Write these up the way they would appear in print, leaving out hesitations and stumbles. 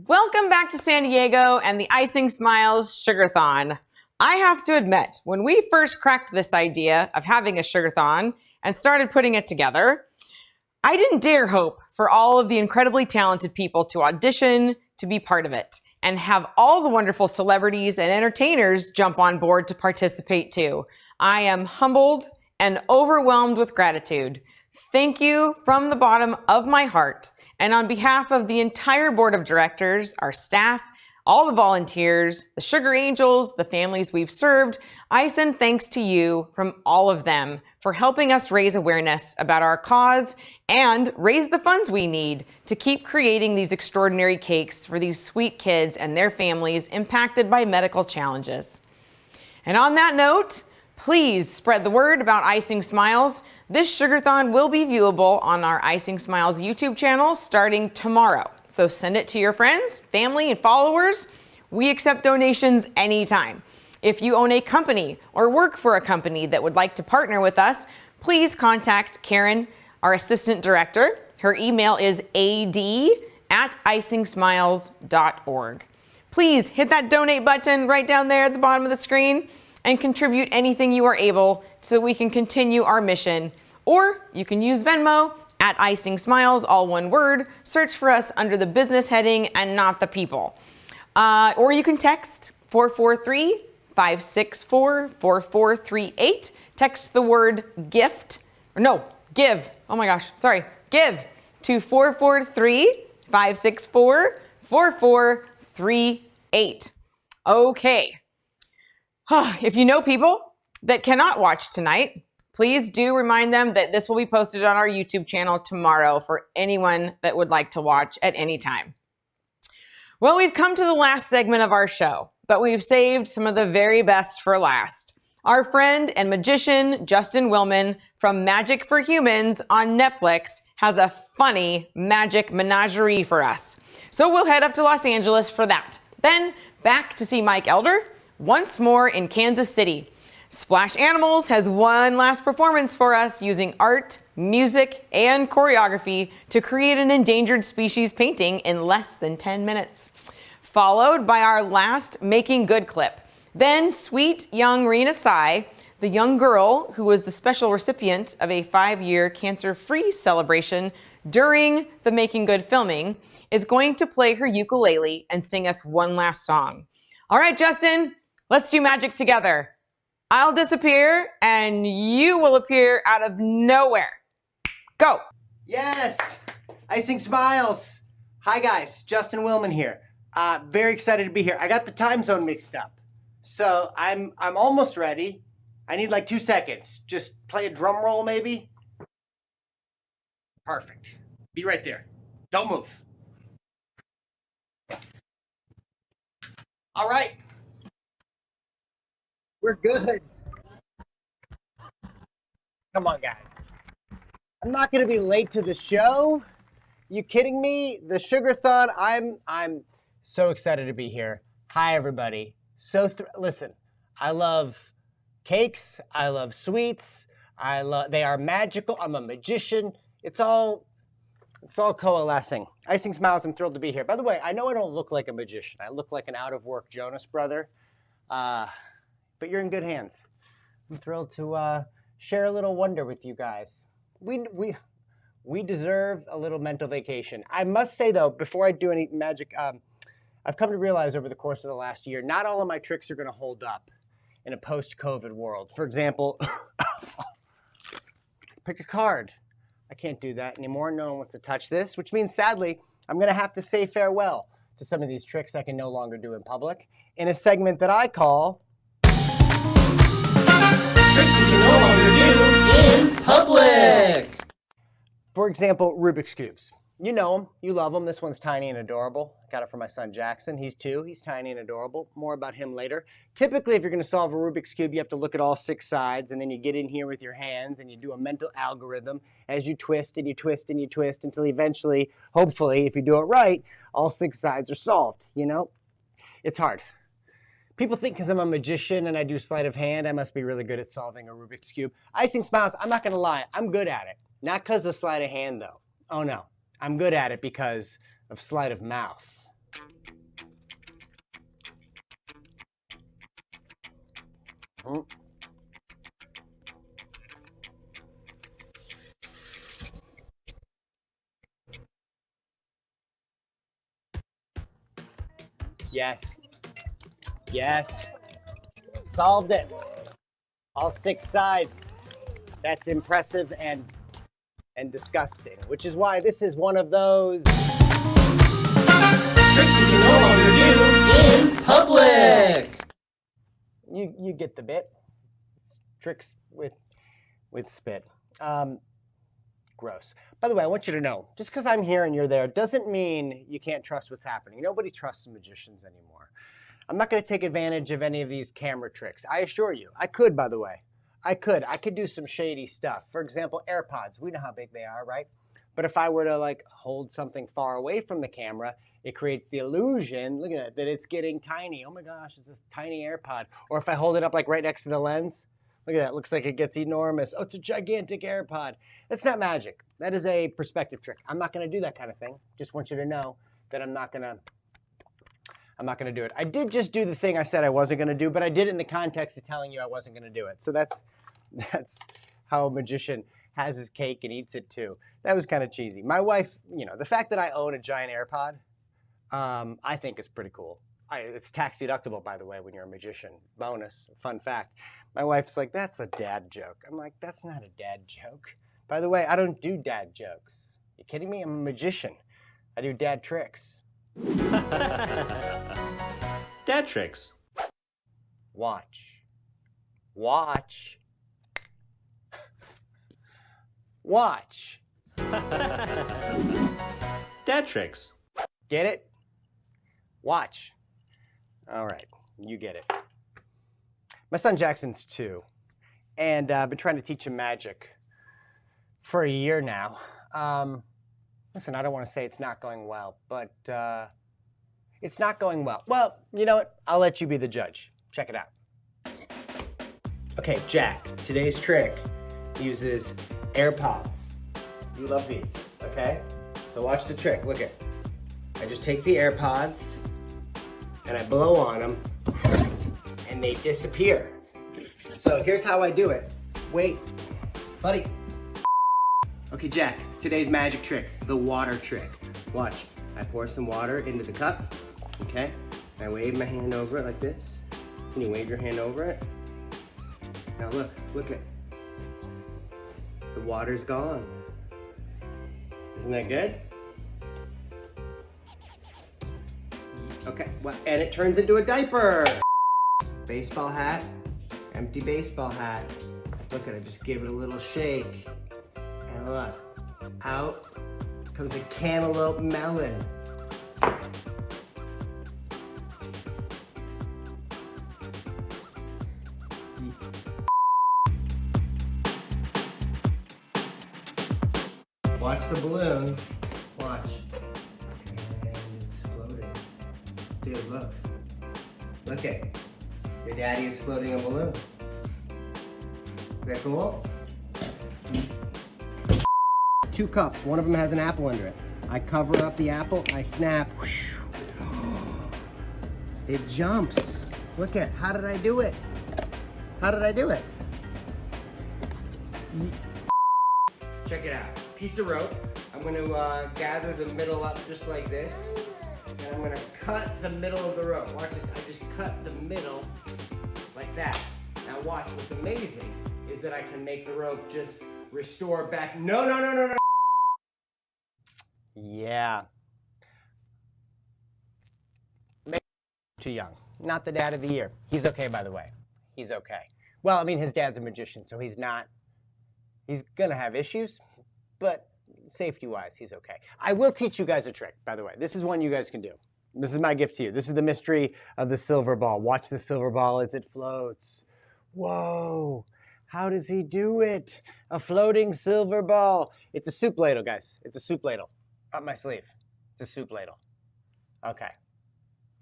Welcome back to San Diego and the Icing Smiles Sugarthon. I have to admit, when we first cracked this idea of having a Sugarthon and started putting it together, I didn't dare hope for all of the incredibly talented people to audition to be part of it and have all the wonderful celebrities and entertainers jump on board to participate too. I am humbled and overwhelmed with gratitude. Thank you from the bottom of my heart. And on behalf of the entire board of directors, our staff, all the volunteers, the Sugar Angels, the families we've served, I send thanks to you from all of them for helping us raise awareness about our cause and raise the funds we need to keep creating these extraordinary cakes for these sweet kids and their families impacted by medical challenges. And on that note, please spread the word about Icing Smiles. This Sugarthon will be viewable on our Icing Smiles YouTube channel starting tomorrow. So send it to your friends, family, and followers. We accept donations anytime. If you own a company or work for a company that would like to partner with us, please contact Karen, our assistant director. Her email is ad@icingsmiles.org. Please hit that donate button right down there at the bottom of the screen and contribute anything you are able so we can continue our mission. Or you can use Venmo at Icing Smiles, all one word. Search for us under the business heading and not the people. Or you can text 443-564-4438. Text the word gift, or no, give. Oh my gosh, sorry, give to 443-564-4438. Okay. If you know people that cannot watch tonight, please do remind them that this will be posted on our YouTube channel tomorrow for anyone that would like to watch at any time. Well, we've come to the last segment of our show, but we've saved some of the very best for last. Our friend and magician, Justin Willman from Magic for Humans on Netflix has a funny magic menagerie for us. So we'll head up to Los Angeles for that. Then back to see Mike Elder once more in Kansas City. Splash Animals has one last performance for us using art, music, and choreography to create an endangered species painting in less than 10 minutes. Followed by our last Making Good clip. Then sweet young Rena Sai, the young girl who was the special recipient of a 5-year cancer-free celebration during the Making Good filming, is going to play her ukulele and sing us one last song. All right, Justin, let's do magic together. I'll disappear and you will appear out of nowhere. Go. Yes, Icing Smiles. Hi guys, Justin Willman here. Very excited to be here. I got the time zone mixed up. So I'm almost ready. I need like 2 seconds. Just play a drum roll maybe. Perfect. Be right there. Don't move. All right. We're good. Come on, guys. I'm not going to be late to the show. You kidding me? The Sugarthon, I'm so excited to be here. Hi, everybody. Listen, I love cakes. I love sweets. They are magical. I'm a magician. It's all coalescing. Icing Smiles, I'm thrilled to be here. By the way, I know I don't look like a magician. I look like an out-of-work Jonas brother. But you're in good hands. I'm thrilled to share a little wonder with you guys. We deserve a little mental vacation. I must say though, before I do any magic, I've come to realize over the course of the last year, not all of my tricks are going to hold up in a post-COVID world. For example, pick a card. I can't do that anymore. No one wants to touch this, which means sadly, I'm going to have to say farewell to some of these tricks I can no longer do in public in a segment that I call Tricks you can no longer do in public. For example, Rubik's Cubes. You know them, you love them. This one's tiny and adorable. I got it for my son Jackson. He's 2, he's tiny and adorable. More about him later. Typically, if you're gonna solve a Rubik's Cube, you have to look at all 6 sides, and then you get in here with your hands and you do a mental algorithm as you twist and you twist and you twist until eventually, hopefully, if you do it right, all 6 sides are solved, you know? It's hard. People think because I'm a magician and I do sleight of hand, I must be really good at solving a Rubik's Cube. Icing Smiles, I'm not gonna lie, I'm good at it. Not because of sleight of hand though. Oh no, I'm good at it because of sleight of mouth. Mhm. Yes. Yes. Solved it. All 6 sides. That's impressive and disgusting, which is why this is one of those Tricks you can no longer do in public. you get the bit. Tricks with spit. Gross. By the way, I want you to know, just because I'm here and you're there doesn't mean you can't trust what's happening. Nobody trusts magicians anymore. I'm not going to take advantage of any of these camera tricks. I assure you. I could, by the way. I could do some shady stuff. For example, AirPods. We know how big they are, right? But if I were to like hold something far away from the camera, it creates the illusion, look at that it's getting tiny. Oh my gosh, it's this tiny AirPod. Or if I hold it up like right next to the lens, look at that, looks like it gets enormous. Oh, it's a gigantic AirPod. That's not magic. That is a perspective trick. I'm not gonna do that kind of thing. Just want you to know that I'm not gonna do it. I did just do the thing I said I wasn't gonna do, but I did it in the context of telling you I wasn't gonna do it. So that's how a magician has his cake and eats it too. That was kind of cheesy. My wife, you know, the fact that I own a giant AirPod, I think is pretty cool. It's tax deductible, by the way, when you're a magician. Bonus, fun fact. My wife's like, that's a dad joke. I'm like, that's not a dad joke. By the way, I don't do dad jokes. You kidding me? I'm a magician. I do dad tricks. Dad tricks. Watch. Watch. Watch. Dad tricks. Get it? Watch. All right, you get it. My son Jackson's 2, and I've been trying to teach him magic for a year now. Listen, I don't want to say it's not going well, but it's not going well. Well, you know what? I'll let you be the judge. Check it out. Okay, Jack, today's trick uses AirPods. You love these, okay? So watch the trick. Look at. I just take the AirPods and I blow on them and they disappear. So here's how I do it. Wait, buddy. Okay, Jack, today's magic trick, the water trick. Watch, I pour some water into the cup, okay? I wave my hand over it like this. Can you wave your hand over it? Now look at, the water's gone. Isn't that good? Okay, well, and it turns into a diaper. Baseball hat, empty baseball hat. Look at it, just give it a little shake. And look, out comes a cantaloupe melon. Watch the balloon, watch. And it's floating. Dude, look. Look at, your daddy is floating a balloon. Is that cool? 2 cups, one of them has an apple under it. I cover up the apple, I snap. It jumps. Look at, how did I do it? How did I do it? Check it out. Piece of rope. I'm gonna gather the middle up just like this. And I'm gonna cut the middle of the rope. Watch this, I just cut the middle like that. Now watch, what's amazing is that I can make the rope just restore back. No. Yeah. Too young. Not the dad of the year. He's okay, by the way. He's okay. Well, I mean, his dad's a magician, so he's gonna have issues, but safety-wise, he's okay. I will teach you guys a trick, by the way. This is one you guys can do. This is my gift to you. This is the mystery of the silver ball. Watch the silver ball as it floats. Whoa, how does he do it? A floating silver ball. It's a soup ladle, guys. It's a soup ladle. Up my sleeve. It's a soup ladle. Okay.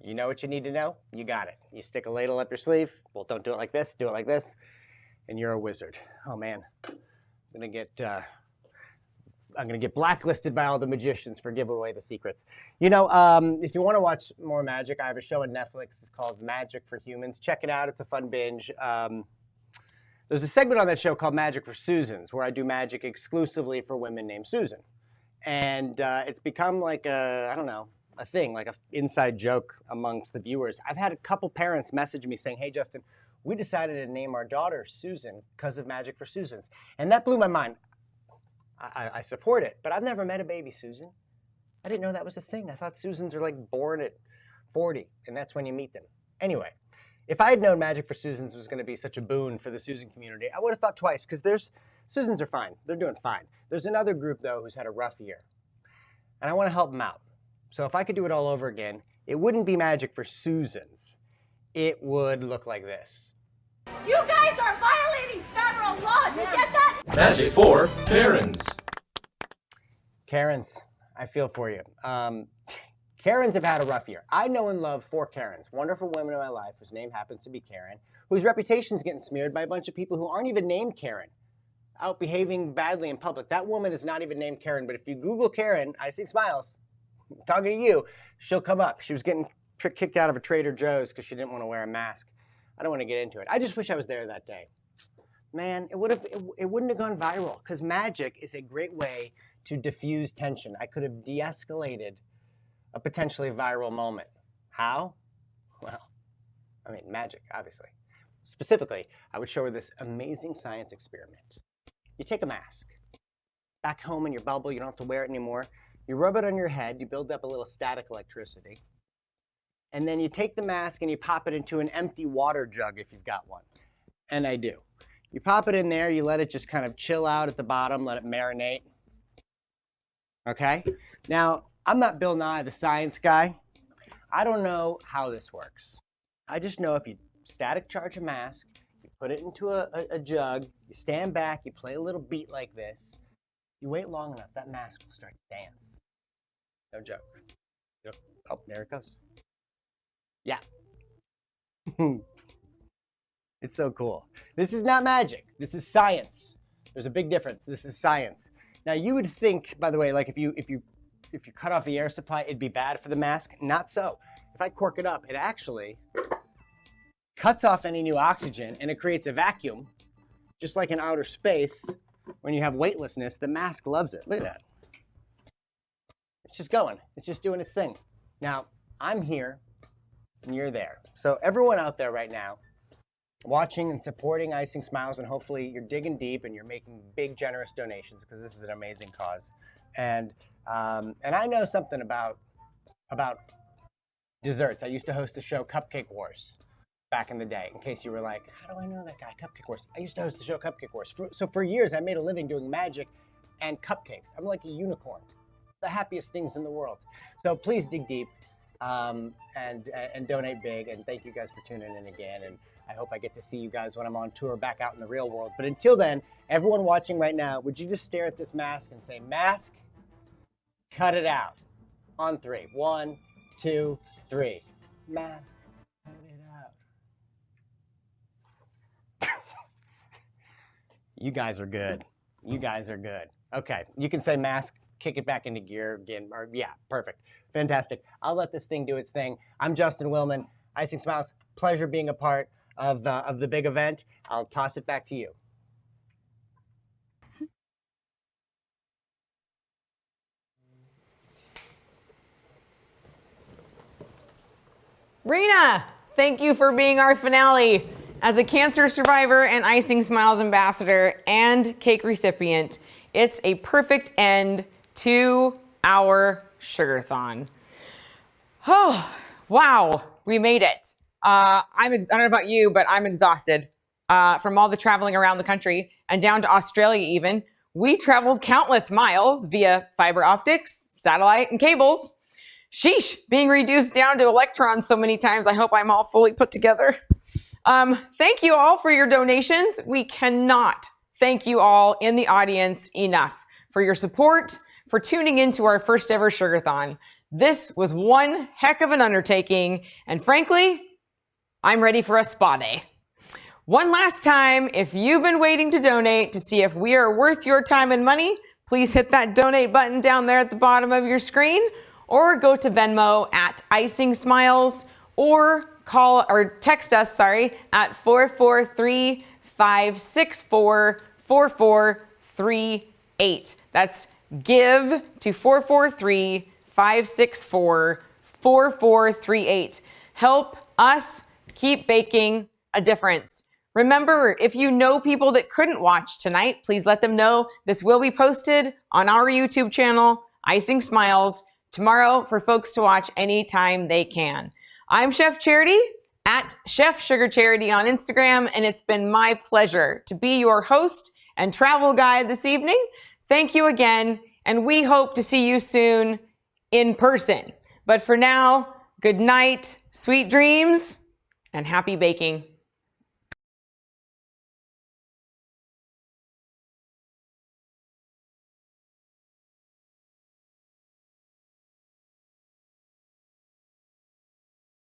You know what you need to know? You got it. You stick a ladle up your sleeve. Well, don't do it like this. Do it like this. And you're a wizard. Oh, man. I'm going to get I'm gonna get blacklisted by all the magicians for giving away the secrets. You know, if you want to watch more magic, I have a show on Netflix. It's called Magic for Humans. Check it out. It's a fun binge. There's a segment on that show called Magic for Susans, where I do magic exclusively for women named Susan. And it's become like a, I don't know, a thing, like an inside joke amongst the viewers. I've had a couple parents message me saying, hey, Justin, we decided to name our daughter Susan because of Magic for Susans. And that blew my mind. I support it, but I've never met a baby Susan. I didn't know that was a thing. I thought Susans are like born at 40, and that's when you meet them. Anyway, if I had known Magic for Susans was going to be such a boon for the Susan community, I would have thought twice, because Susans are fine. They're doing fine. There's another group, though, who's had a rough year, and I want to help them out. So if I could do it all over again, it wouldn't be Magic for Susans. It would look like this. You guys are violating federal law. Do you get that? Magic for Karens. Karens, I feel for you. Karens have had a rough year. I know and love 4 Karens, wonderful women in my life whose name happens to be Karen, whose reputation's getting smeared by a bunch of people who aren't even named Karen, out behaving badly in public. That woman is not even named Karen, but if you Google Karen, Icing Smiles, I'm talking to you, she'll come up. She was getting kicked out of a Trader Joe's because she didn't want to wear a mask. I don't want to get into it. I just wish I was there that day. Man, it wouldn't have gone viral, because magic is a great way to diffuse tension. I could have de-escalated a potentially viral moment. How? Well, I mean, magic, obviously. Specifically, I would show her this amazing science experiment. You take a mask. Back home in your bubble, you don't have to wear it anymore. You rub it on your head, you build up a little static electricity, and then you take the mask and you pop it into an empty water jug if you've got one. And I do. You pop it in there, you let it just kind of chill out at the bottom, let it marinate. Okay? Now, I'm not Bill Nye, the science guy. I don't know how this works. I just know if you static charge a mask, you put it into a jug, you stand back, you play a little beat like this, you wait long enough, that mask will start to dance. No joke. Oh, there it goes. Yeah. It's so cool. This is not magic. This is science. There's a big difference. This is science. Now, you would think, by the way, like if you cut off the air supply, it'd be bad for the mask. Not so. If I cork it up, it actually cuts off any new oxygen, and it creates a vacuum, just like in outer space. When you have weightlessness, the mask loves it. Look at that. It's just going. It's just doing its thing. Now, I'm here, and you're there. So everyone out there right now, watching and supporting Icing Smiles, and hopefully you're digging deep and you're making big, generous donations, because this is an amazing cause. And I know something about desserts. I used to host the show Cupcake Wars back in the day, in case you were like, how do I know that guy, Cupcake Wars? I used to host the show Cupcake Wars. So for years, I made a living doing magic and cupcakes. I'm like a unicorn, the happiest things in the world. So please dig deep and donate big. And thank you guys for tuning in again. And I hope I get to see you guys when I'm on tour back out in the real world. But until then, everyone watching right now, would you just stare at this mask and say, mask, cut it out. On 3. 1, 2, 3. Mask, cut it out. You guys are good. You guys are good. Okay, you can say mask, kick it back into gear again. Or yeah, perfect. Fantastic. I'll let this thing do its thing. I'm Justin Willman. Icing Smiles, pleasure being a part of the big event. I'll toss it back to you. Rena, thank you for being our finale. As a cancer survivor and Icing Smiles ambassador and cake recipient, it's a perfect end to our Sugarthon. Oh, wow, we made it. I don't know about you, but I'm exhausted from all the traveling around the country and down to Australia even. We traveled countless miles via fiber optics, satellite, and cables. Sheesh, being reduced down to electrons so many times, I hope I'm all fully put together. Thank you all for your donations. We cannot thank you all in the audience enough for your support, for tuning into our first ever Sugarthon. This was one heck of an undertaking, and frankly, I'm ready for a spa day. One last time, if you've been waiting to donate to see if we are worth your time and money, please hit that donate button down there at the bottom of your screen, or go to Venmo at Icing Smiles, or call or text us, at 443-564-4438. That's give to 443-564-4438. Help us keep baking a difference. Remember, if you know people that couldn't watch tonight, please let them know this will be posted on our YouTube channel, Icing Smiles, tomorrow for folks to watch anytime they can. I'm Chef Charity at Chef Sugar Charity on Instagram, and it's been my pleasure to be your host and travel guide this evening. Thank you again, and we hope to see you soon in person. But for now, good night, sweet dreams, and happy baking.